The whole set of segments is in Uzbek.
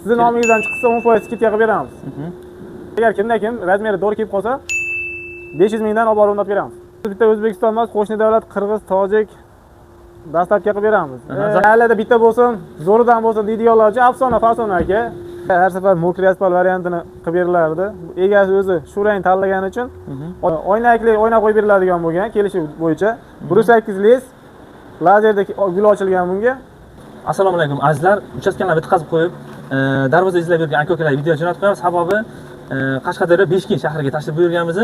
Sizning nomingizdan chiqsa 10% skidka qilib beramiz. Agar kimda-kim razmeri to'g'ri kelib qolsa 500 mingdan olib borib o'rnatib beramiz. Bitta O'zbekiston emas, qo'shni davlat Qirg'iz, Tojik dastavka qilib beramiz. Mayli bitta bo'lsin, zo'ridan bo'lsin deydiganlar uchun afsona fasona aka. Har safar mokriy asfalt variantini qilib berilardi. Egasi o'zi shu rang tanlagani uchun oynakli oyna qo'yib beriladigan bo'lgan kelishuv bo'yicha 1.8 les lazerda gul ochilgan bunga. Assalomu alaykum azizlar. Uchastkalarni bitkazib qo'yib, darvoza izlab yurgan aka-ukalar video jo'natib qo'yamiz. Sababi Qashqadaryo Beshkent shahriga tashrif buyurganmiz.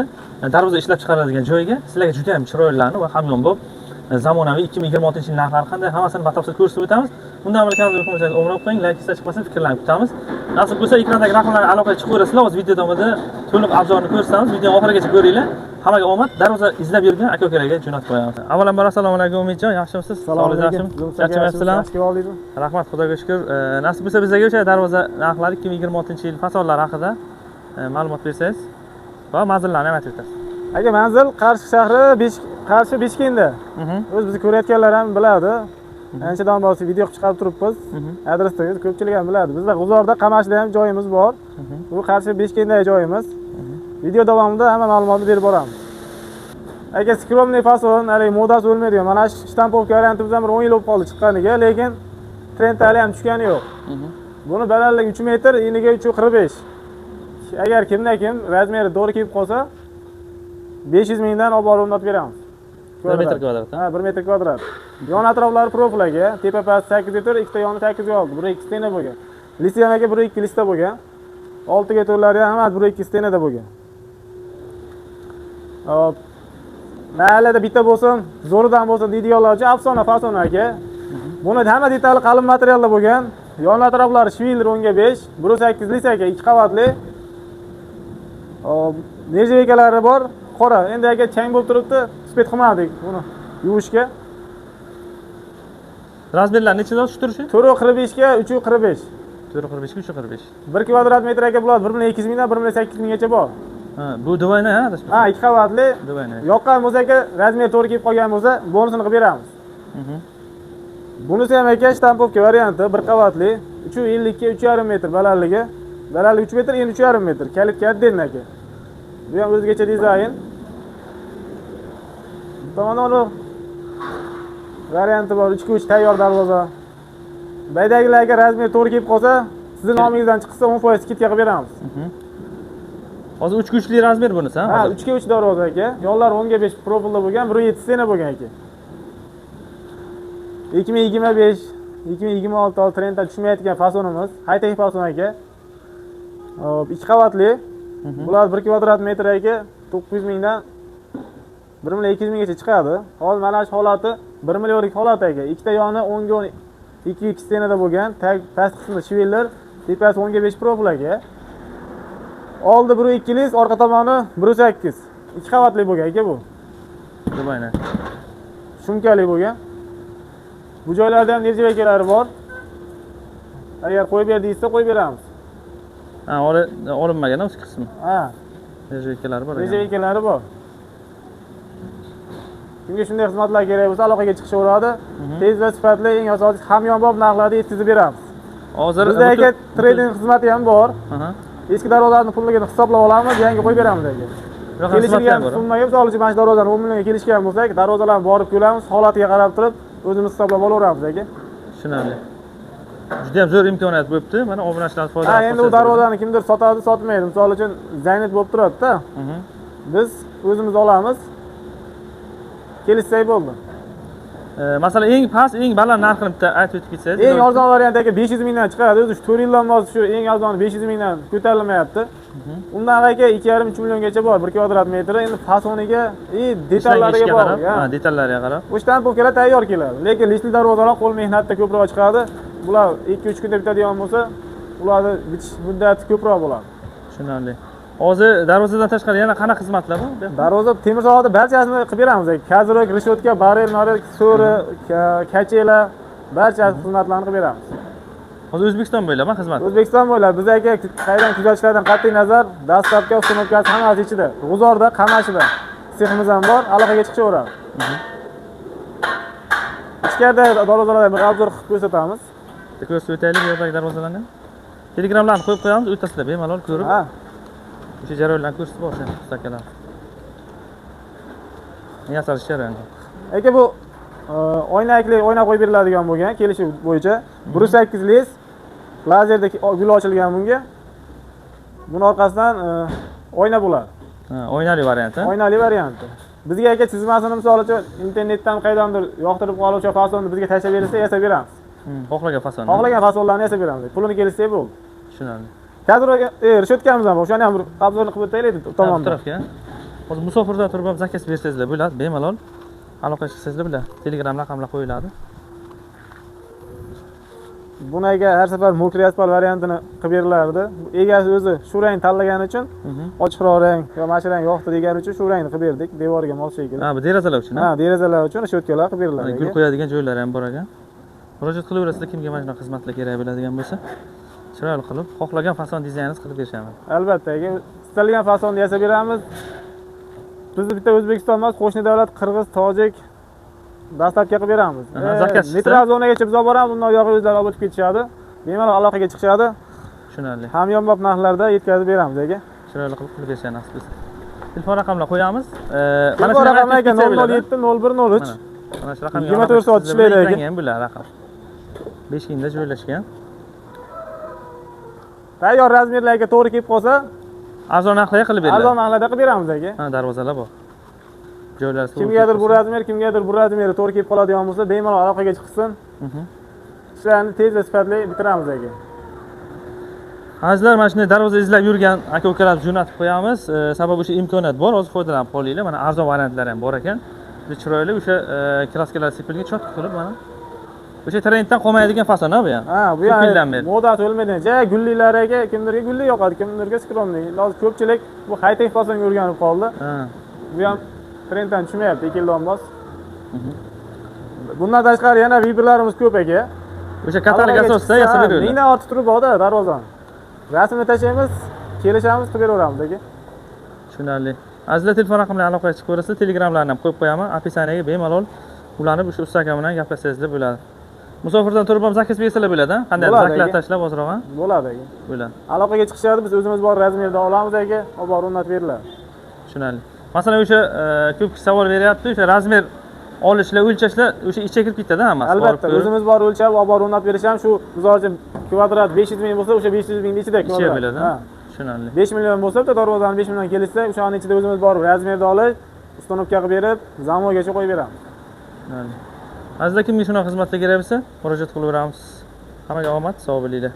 Darvoza ishlab chiqariladigan joyga sizlarga juda ham chiroylilarni va hamyonbop zamonaviy 2026-yil narxlari qanday hammasini batafsil ko'rsatib o'tamiz. Bundan avval kanalga obuna bo'ling, like qilsa chiqmasin, fikrlarni kutamiz. Nasib bo'lsa ekrandagi raqamlarga aloqaga chiqib ko'rasizlar. O'z video davomida to'liq obzorni ko'rsatamiz. Videoni oxirigacha ko'ringlar. Hammaga omad. Darvoza izlab yurgan aka-ukalarga jo'natib qo'yamiz. Avvalambor assalomu alaykum Umidjon, yaxshimisiz? Sog'ligingiz charchamayapsizlar? Rahmat, Xudoga shukr. Nasib bo'lsa bizga o'sha darvoza narxlari 2026-yil fasonlari haqida ma'lumot bersangiz va manzillarni ham aytib o'tasiz. Aka, manzil Qarshi shahri, Qarshi Beshkentda. O'z bizni ko'rayotganlar ham biladi. Anchadan bosib video chiqarib turibmiz. Adresni ko'pchilik ham biladi. Bizda G'uzorda, Qamashda ham joyimiz bor. Bu Qarshi Beshkentdagi joyimiz. Video davomida hamma ma'lumotni berib boramiz. Aka, skromniy fason, hali modasi o'lmaydigan. Mana shu shtampovka variantimiz ham 10 yil bo'lib qoldi chiqqaniga, lekin trend hali ham tushgani yo'q. Buni balandligi 3 metr, eniga 3.45. Agar kimda-kim razmeri to'g'ri kelib qolsa 500 mingdan olib borib o'rnatib beramiz. 1 metr kvadrat. Ha, 1 metr kvadrat. Yon atroflari profil aka, tepa past 8 metr, ikkita yoni 8 ga oldi. 1.2 stena bo'lgan. Listyan aka 1.2 lista bo'lgan. Oltiga to'rlari ham hammasi 1.2 stenada bo'lgan. Hop. Mayli bitta bo'lsin, zo'ridan bo'lsin deydiganlar uchun afsona fasona aka. Buni hamma detali qalin materialda bo'lgan. Yon atroflari shvil ronga 5, 1.8 lista aka, 2 qavatli. Hop, nerjevikalari bor. Qora. Endi aka chang bo'lib turibdi, spet qilmadik buni yuvishga. Razmerlar nechadan turishi? 4.45 ga 3.45. 4.45 ga 3.45. 1 kvadrat metr aka bo'ladi 1.200 mingdan 1.800 minggacha bor. Ha, bu duvayna ha, ha, 2 qavatli. Duvayna. Yoqqan bo'lsa aka, razmer to'g'ri kelib qolgan bo'lsa, bonusini qilib beramiz. Bunisi ham aka shtampovka varianti, 1 qavatli, 3.50 ga 3.5 metr balandligi. Balandligi 3 metr, endi 3.5 metr. Kalit katta aka. Bu ham o'zgacha dizayn. Tomonda varianti bor, 3 tayyor darvoza. Baydagilarga razmer to'g'ri kelib qolsa, sizning nomingizdan chiqsa 10% skidka qilib beramiz. Hozir 3 kuchli razmer bunisi, ha? Ha, 3 ga 3 darvoza aka. Yonlari 10 ga 5 profilda bo'lgan, 1.7 stena bo'lgan aka. 2025, 2026 trendda tushmayotgan fasonimiz, high-tech fason aka. Hop, 2 qavatli. Bular 1 kvadrat metr aka, 900 mingdan 1.200 minggacha chiqadi. Hozir mana shu holati 1 millionlik holat aka. Ikkita yoni 10 ga 2 stenada bo'lgan, past qismida shvellar, tepasi 10 ga 5 profil aka. Oldi 1.2 lis, orqa tomoni 1.8. 2 qavatli bo'lgan aka bu. Duvayna. Shumkali bo'lgan. Bu joylarda ham nerjevikalari bor. Agar qo'yib ber deysa, qo'yib beramiz. Ha, olinmagan o'sha qismi. Ha. Nerjevikalari bor. Nerjevikalari bor. Kimga shunday xizmatlar kerak bo'lsa, aloqaga chiqishaveradi. Tez va sifatli, eng asosiy hamyonbop narxlarda yetkazib beramiz. Hozir bizda aka trading xizmati ham bor. Eski darvozalarni pulligini hisoblab olamiz, yangi qo'yib beramiz aka. Kelishilgan summaga misol uchun mana shu darvozalarni 10 millionga kelishgan bo'lsak, darvozalarni borib ko'ramiz, holatiga qarab turib o'zimiz hisoblab olaveramiz aka. Tushunarli. Juda ham zo'r imkoniyat bo'libdi. Mana obunachilar foydalanib. Ha, endi u darvozani kimdir sotadi, sotmaydi. Misol uchun zaynat bo'lib turadi-da. Biz o'zimiz olamiz. Kelishsak bo'ldi. Masalan, eng past, eng baland narxini bitta aytib o'tib ketsangiz. Eng arzon variant aka 500 mingdan chiqadi. O'zi 4 yildan bosib shu eng arzoni 500 mingdan ko'tarilmayapti. Undan aka 2.5-3 milliongacha bor 1 kvadrat metri. Endi fasoniga, detallariga bog'liq. Ha, detallariga qarab. Bu shtampovkalar tayyor keladi. Lekin listli darvozalar qo'l mehnatda ko'proq chiqadi. Bular 2-3 kunda bitadigan bo'lsa, ularni bitish muddati ko'proq bo'ladi. Tushunarli. Hozir darvozadan tashqari yana qanaqa xizmatlar bor? Darvoza temir soatda barchasini qilib beramiz. Kazirok, rishotka, barel, so'ri, kachela, barcha xizmatlarni qilib beramiz. Hozir O'zbekiston bo'ylab xizmat. O'zbekiston bo'ylab biz aka qaydan kuzatishlardan qat'iy nazar, dastavka, uстановкасы hammasi ichida. G'uzorda, Qamashida seximiz ham bor, aloqaga chiqaveradi. Ichkarida darvozalarga bir obzor qilib ko'rsatamiz. Ko'rsatib o'taylik yo'ldagi darvozalarni. Telegramlarni qo'yib qo'yamiz, o'rtasida bemalol ko'rib, Ha. o'sha jarayonlarni ko'rsatib borsin ustakalar. Yasalish jarayoni. Aka bu oynakli oyna qo'yib beriladigan bo'lgan kelishuv bo'yicha 1.8 les lazerda gul ochilgan bunga. Buni orqasidan oyna bo'ladi. Ha, oynali varianti. Oynali varianti. Bizga aka chizmasini misol uchun internetdan qaydandir yoqtirib qoluvchi fasonni bizga tashlab berilsa, yasab beramiz. Xohlagan fasonni. Xohlagan fasonlarni yasab beramiz. Pulini kelishsa bo'ldi. Tushunarli. Kadroga rishotkamiz ham bor. O'shani ham bir qabzorni qilib o'taylik tomonda. Tarafga. Hozir musofirda turib ham zakaz bersangizlar bo'ladi, bemalol aloqa qilsangizlar bo'ladi. Telegram raqamlar qo'yiladi. Bunaga har safar mokriy asfalt variantini qilib berilardi. Egasi o'zi shu rang tanlagani uchun, ochiqroq rang yo mana shu rang yoqdi degani uchun shu rangni qilib berdik. Devorga mos shekilli. Ha, bu derazalar uchun. Ha, derazalar uchun shotkalar qilib beriladi. Gul qo'yadigan joylari ham bor ekan. Murojaat qilaverasizlar, kimga mana shunaqa xizmatlar kerak bo'ladigan bo'lsa, chiroyli qilib, xohlagan fason dizayningiz qilib berishamiz. Albatta, istalgan fasonni yasab beramiz. Bizni bitta O'zbekiston emas, qo'shni davlat Qirg'iz, Tojik dastlabki qilib beramiz. Zakaz chiqsa, metro zonagacha biz olib boramiz, undan yoqqa o'zlari olib o'tib ketishadi. Bemalol aloqaga chiqishadi. Tushunarli. Hamyonbop narxlarda yetkazib beramiz aka. Chiroyli qilib berishani nasib etsin. Telefon raqamlar qo'yamiz. Mana shu raqamga 007 0103. Mana shu raqamga 24 soat ishlaydi aka. Ham bular raqam. Beshkentda joylashgan. Tayyor razmerlarga to'g'ri kelib qolsa, arzon narxlarga qilib beriladi. arzon narxlarda qilib beramiz aka. Ha, darvozalar bor. Joylari Kimgadir bu razmer, kimgadir bu razmeri to'g'ri kelib qoladigan bo'lsa, bemalol aloqaga chiqsin. Ishlarni tez va sifatli bitiramiz aka. Azizlar, mana shunday darvoza izlab yurgan aka-ukalarni jo'natib qo'yamiz. Sababi o'sha imkoniyat bor, hozir foydalanib qolinglar. Mana arzon variantlari ham bor ekan. Juda chiroyli o'sha kraskalar sepilgan chotki qilib mana. O'sha trenddan qolmaydigan fason bu ham. Ha, bu ham modasi o'lmaydigan. Gullilarga kimlarga gulli yoqadi, kimlarga skromniy. Hozir ko'pchilik bu high-tech fasonga o'rganib qoldi. Bu ham trenddan tushmayapti, 2 yildan bos. Bundan tashqari yana vibrlarimiz ko'p aka. O'sha katalog asosida yasab beradilar. Mingdan ortiq turi borda darvozani. Rasmni tashlaymiz, kelishamiz, qilib beraveramiz aka. Tushunarli. Azizlar, telefon raqamlarini aloqaga chiqib ko'rasiz, telegramlarni ham qo'yib qo'yaman. Opisiyaga bemalol ulanib o'sha usta aka bilan gaplashsangizlar bo'ladi. Musofirdan turib ham zakaz bersalar bo'ladi, qanday zaklar tashlab ozroq ha? Bo'ladi aka. Bo'ladi. Aloqaga chiqishadi, biz o'zimiz bor razmerda olamiz aka, olib borib o'rnatib beriladi. Tushunarli. Masalan, o'sha ko'p kishi savol beryapti, o'sha razmer olishlar, o'lchashlar o'sha ichga kirib ketadi hammasi. Albatta, o'zimiz bor o'lchab, olib borib o'rnatib berish ham shu, misol uchun kvadrat 500 ming bo'lsa, o'sha 500 mingning ichida kvadrat. Ichga bo'ladi. Tushunarli. 5 million bo'lsa, bitta darvozani 5 million kelsa, o'shaning ichida o'zimiz borib razmerda olib, ustanovka qilib berib, zamogacha qo'yib beramiz. Azizlar, kimga shunaqa xizmatlar kerak bo'lsa, murojaat qilaveramiz. Hammaga omad, sog' bo'linglar.